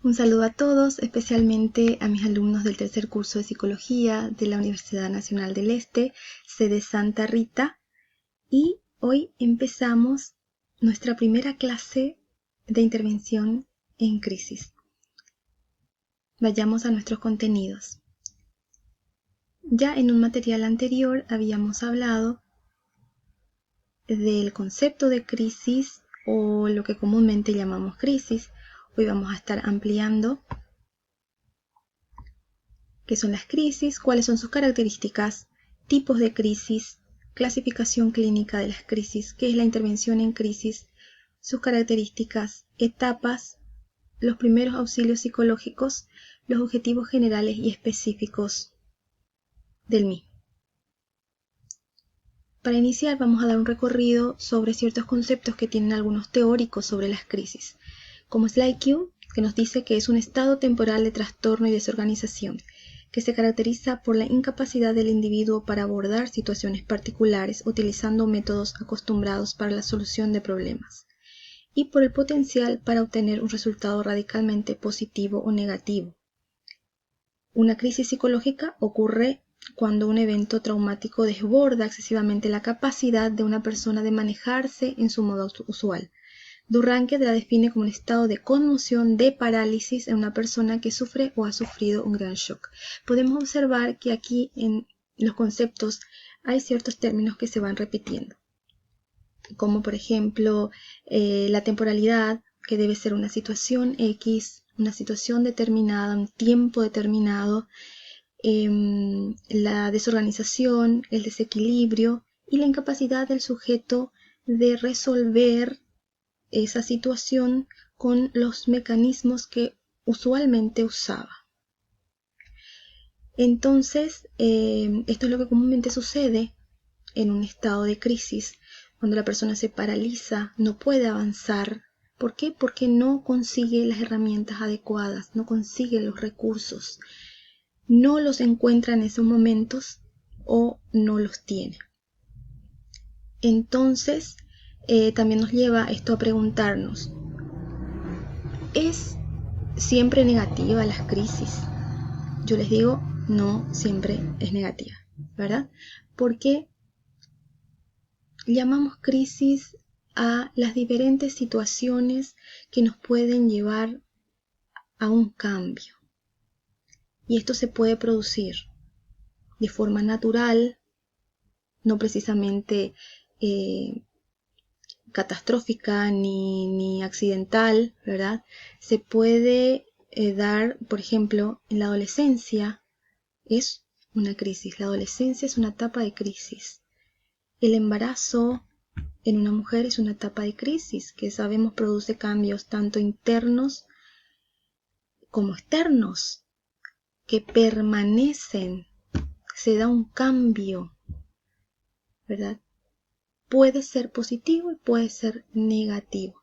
Un saludo a todos, especialmente a mis alumnos del tercer curso de Psicología de la Universidad Nacional del Este, sede Santa Rita, y hoy empezamos nuestra primera clase de intervención en crisis. Vayamos a nuestros contenidos. Ya en un material anterior habíamos hablado del concepto de crisis o lo que comúnmente llamamos crisis. Hoy vamos a estar ampliando qué son las crisis, cuáles son sus características, tipos de crisis, clasificación clínica de las crisis, qué es la intervención en crisis, sus características, etapas, los primeros auxilios psicológicos, los objetivos generales y específicos del mismo. Para iniciar vamos a dar un recorrido sobre ciertos conceptos que tienen algunos teóricos sobre las crisis, como Slyke, que nos dice que es un estado temporal de trastorno y desorganización, que se caracteriza por la incapacidad del individuo para abordar situaciones particulares utilizando métodos acostumbrados para la solución de problemas, y por el potencial para obtener un resultado radicalmente positivo o negativo. Una crisis psicológica ocurre cuando un evento traumático desborda excesivamente la capacidad de una persona de manejarse en su modo usual. Duranque la define como un estado de conmoción, de parálisis en una persona que sufre o ha sufrido un gran shock. Podemos observar que aquí en los conceptos hay ciertos términos que se van repitiendo, como por ejemplo la temporalidad, que debe ser una situación X, una situación determinada, un tiempo determinado, la desorganización, el desequilibrio y la incapacidad del sujeto de resolver esa situación con los mecanismos que usualmente usaba. Entonces, esto es lo que comúnmente sucede en un estado de crisis, cuando la persona se paraliza, no puede avanzar. ¿Por qué? Porque no consigue las herramientas adecuadas, no consigue los recursos, no los encuentra en esos momentos o no los tiene. Entonces, también nos lleva esto a preguntarnos, ¿es siempre negativa las crisis? Yo les digo, no siempre es negativa, ¿verdad? Porque llamamos crisis a las diferentes situaciones que nos pueden llevar a un cambio. Y esto se puede producir de forma natural, no precisamente catastrófica ni accidental, ¿verdad? Se puede dar, por ejemplo, en la adolescencia es una crisis. La adolescencia es una etapa de crisis. El embarazo en una mujer es una etapa de crisis que sabemos produce cambios tanto internos como externos que permanecen. Se da un cambio, ¿verdad? Puede ser positivo y puede ser negativo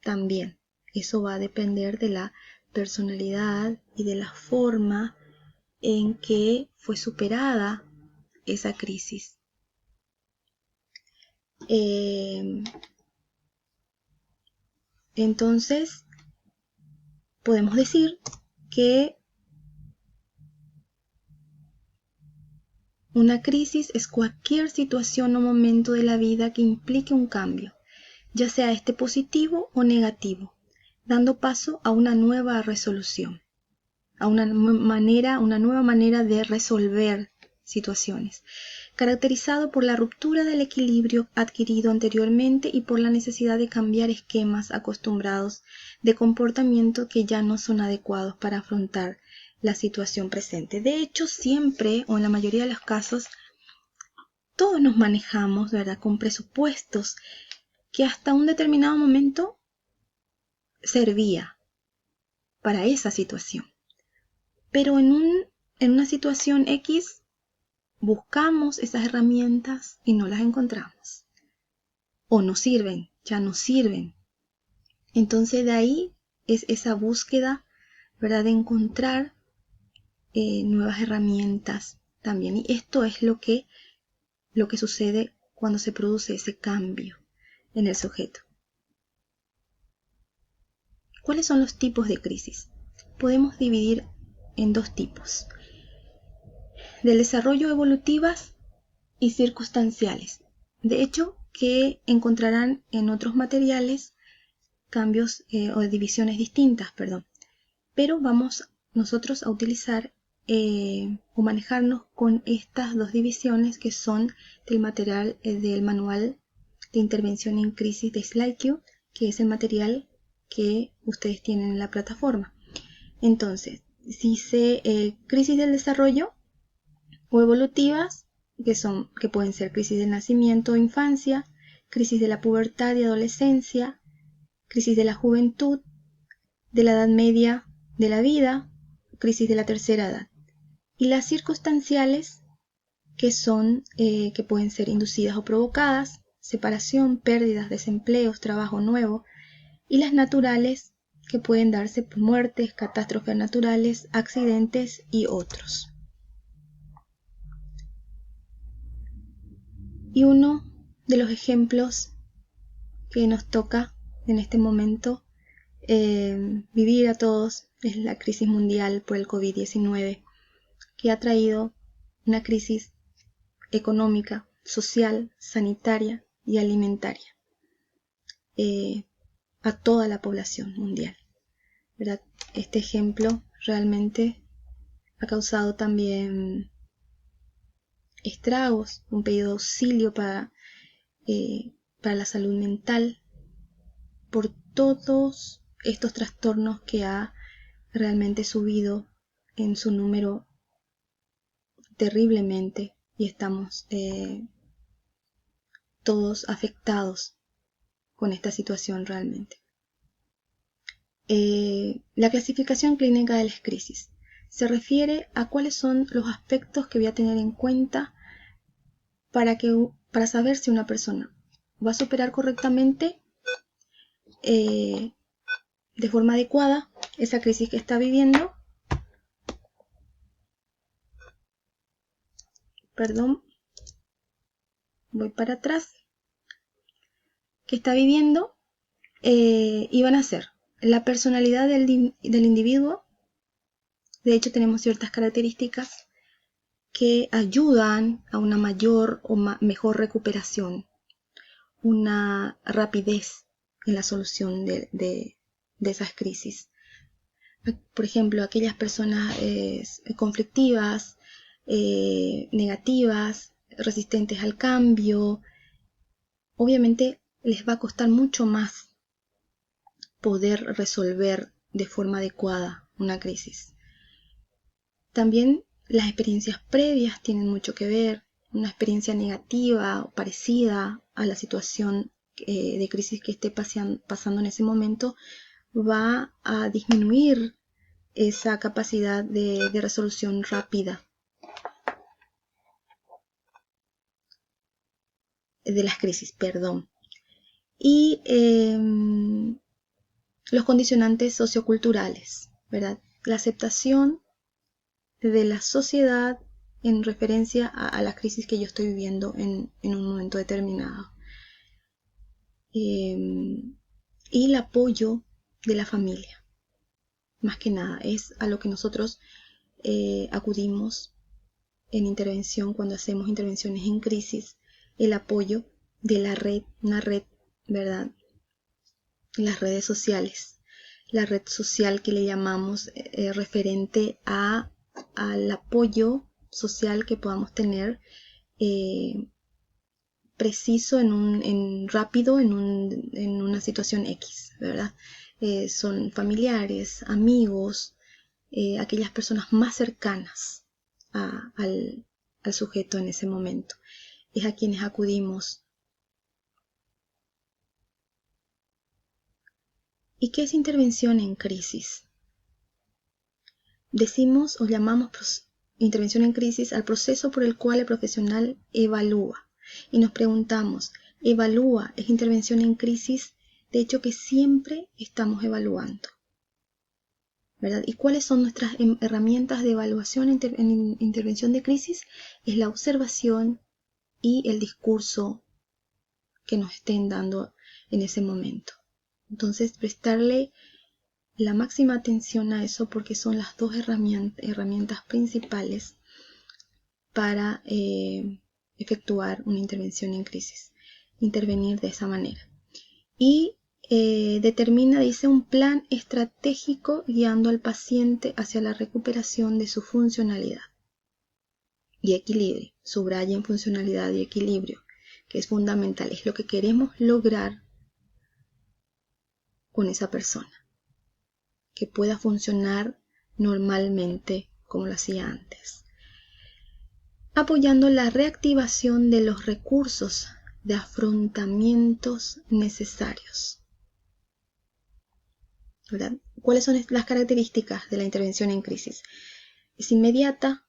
también. Eso va a depender de la personalidad y de la forma en que fue superada esa crisis. Entonces, podemos decir que una crisis es cualquier situación o momento de la vida que implique un cambio, ya sea este positivo o negativo, dando paso a una nueva resolución, a una nueva manera de resolver situaciones, caracterizado por la ruptura del equilibrio adquirido anteriormente y por la necesidad de cambiar esquemas acostumbrados de comportamiento que ya no son adecuados para afrontar la situación presente. De hecho, siempre o en la mayoría de los casos, todos nos manejamos, ¿verdad?, con presupuestos que hasta un determinado momento servía para esa situación. Pero en una situación X buscamos esas herramientas y no las encontramos. O no sirven, ya no sirven. Entonces de ahí es esa búsqueda, ¿verdad?, de encontrar nuevas herramientas también. Y esto es lo que sucede cuando se produce ese cambio en el sujeto. ¿Cuáles son los tipos de crisis? podemos dividir en dos tipos: del desarrollo evolutivas y circunstanciales. De hecho, que encontrarán en otros materiales cambios o divisiones distintas, pero vamos nosotros a utilizar o manejarnos con estas dos divisiones que son del material del manual de intervención en crisis de SlideQ, que es el material que ustedes tienen en la plataforma. Entonces, dice crisis del desarrollo o evolutivas, que pueden ser crisis del nacimiento o infancia, crisis de la pubertad y adolescencia, crisis de la juventud, de la edad media de la vida, crisis de la tercera edad. Y las circunstanciales, que pueden ser inducidas o provocadas, separación, pérdidas, desempleos, trabajo nuevo, y las naturales, que pueden darse por muertes, catástrofes naturales, accidentes y otros. Y uno de los ejemplos que nos toca en este momento vivir a todos es la crisis mundial por el COVID-19, que ha traído una crisis económica, social, sanitaria y alimentaria a toda la población mundial, ¿verdad? Este ejemplo realmente ha causado también estragos, un pedido de auxilio para la salud mental por todos estos trastornos que ha realmente subido en su número terriblemente, y estamos todos afectados con esta situación realmente. La clasificación clínica de las crisis se refiere a cuáles son los aspectos que voy a tener en cuenta para saber si una persona va a superar correctamente de forma adecuada esa crisis que está viviendo. Voy para atrás. Que está viviendo, y van a ser la personalidad del individuo. De hecho, tenemos ciertas características que ayudan a una mayor o mejor recuperación, una rapidez en la solución de esas crisis. Por ejemplo, aquellas personas conflictivas, negativas, resistentes al cambio, obviamente les va a costar mucho más poder resolver de forma adecuada una crisis. También las experiencias previas tienen mucho que ver. Una experiencia negativa o parecida a la situación de crisis que esté pasando en ese momento va a disminuir esa capacidad de resolución rápida de las crisis, Y los condicionantes socioculturales, ¿verdad? La aceptación de la sociedad en referencia a la crisis que yo estoy viviendo en un momento determinado. Y el apoyo de la familia. Más que nada, es a lo que nosotros acudimos en intervención cuando hacemos intervenciones en crisis, el apoyo de la red, una red, ¿verdad? Las redes sociales, la red social que le llamamos referente al apoyo social que podamos tener preciso, rápido en una situación X, ¿verdad? Son familiares, amigos, aquellas personas más cercanas al sujeto en ese momento. Es a quienes acudimos. ¿Y qué es intervención en crisis? Decimos o llamamos intervención en crisis al proceso por el cual el profesional evalúa. Y nos preguntamos, ¿evalúa es intervención en crisis? De hecho, que siempre estamos evaluando, ¿verdad? ¿Y cuáles son nuestras herramientas de evaluación en intervención de crisis? Es la observación y el discurso que nos estén dando en ese momento. Entonces, prestarle la máxima atención a eso porque son las dos herramientas principales para efectuar una intervención en crisis, intervenir de esa manera. Y determina, dice, un plan estratégico guiando al paciente hacia la recuperación de su funcionalidad y equilibrio. Subraya en funcionalidad y equilibrio, que es fundamental, es lo que queremos lograr con esa persona, que pueda funcionar normalmente como lo hacía antes, apoyando la reactivación de los recursos de afrontamientos necesarios. ¿Verdad? ¿Cuáles son las características de la intervención en crisis? Es inmediata,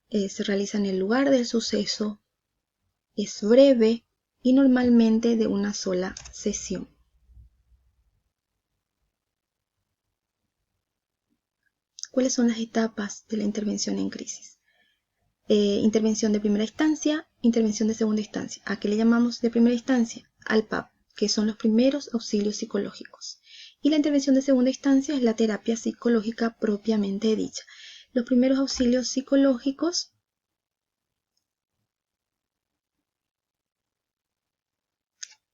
se realiza en el lugar del suceso, es breve y normalmente de una sola sesión. ¿Cuáles son las etapas de la intervención en crisis? Intervención de primera instancia, intervención de segunda instancia. ¿A qué le llamamos de primera instancia? Al PAP, que son los primeros auxilios psicológicos. Y la intervención de segunda instancia es la terapia psicológica propiamente dicha. Los primeros auxilios psicológicos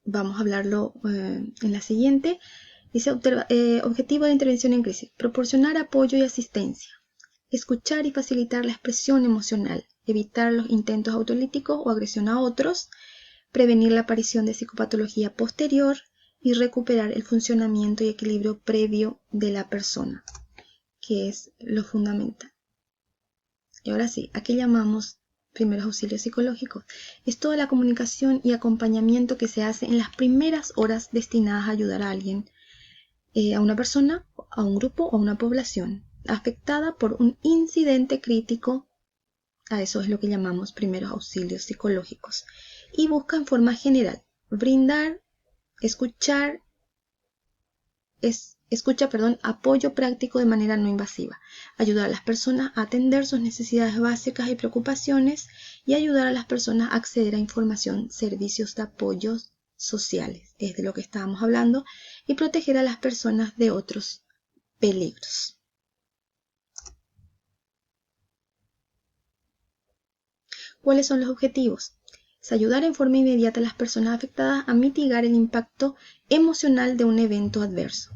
vamos a hablarlo en la siguiente. Dice, objetivo de intervención en crisis: proporcionar apoyo y asistencia, escuchar y facilitar la expresión emocional, evitar los intentos autolíticos o agresión a otros, prevenir la aparición de psicopatología posterior y recuperar el funcionamiento y equilibrio previo de la persona, que es lo fundamental. Y ahora sí, ¿a qué llamamos primeros auxilios psicológicos? Es toda la comunicación y acompañamiento que se hace en las primeras horas destinadas a ayudar a alguien, a una persona, a un grupo o a una población afectada por un incidente crítico. A eso es lo que llamamos primeros auxilios psicológicos. Y busca en forma general brindar, escucha, apoyo práctico de manera no invasiva, ayudar a las personas a atender sus necesidades básicas y preocupaciones y ayudar a las personas a acceder a información, servicios de apoyo sociales, es de lo que estábamos hablando, y proteger a las personas de otros peligros. ¿Cuáles son los objetivos? Es ayudar en forma inmediata a las personas afectadas a mitigar el impacto emocional de un evento adverso.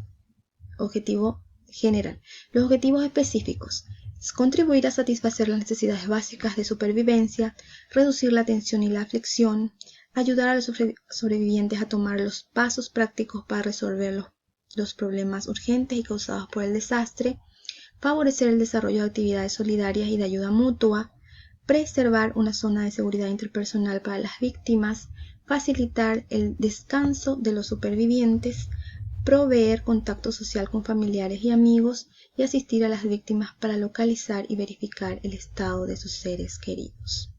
Objetivo general. Los objetivos específicos: es contribuir a satisfacer las necesidades básicas de supervivencia, reducir la tensión y la aflicción, ayudar a los sobrevivientes a tomar los pasos prácticos para resolver los problemas urgentes y causados por el desastre, favorecer el desarrollo de actividades solidarias y de ayuda mutua, preservar una zona de seguridad interpersonal para las víctimas, facilitar el descanso de los supervivientes, proveer contacto social con familiares y amigos y asistir a las víctimas para localizar y verificar el estado de sus seres queridos.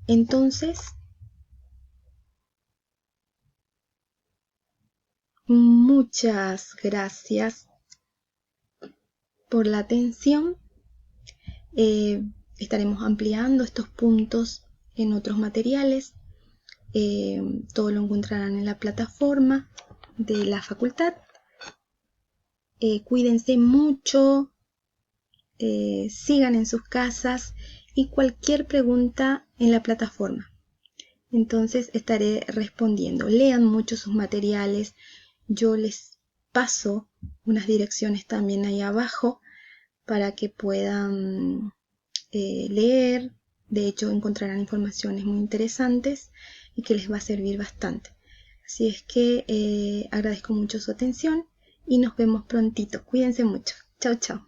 Entonces, muchas gracias por la atención. Estaremos ampliando estos puntos en otros materiales. Todo lo encontrarán en la plataforma de la facultad. Cuídense mucho, sigan en sus casas y cualquier pregunta en la plataforma. Entonces estaré respondiendo. Lean mucho sus materiales. Yo les paso unas direcciones también ahí abajo para que puedan leer. De hecho, encontrarán informaciones muy interesantes y que les va a servir bastante. Así es que agradezco mucho su atención y nos vemos prontito. Cuídense mucho. Chao, chao.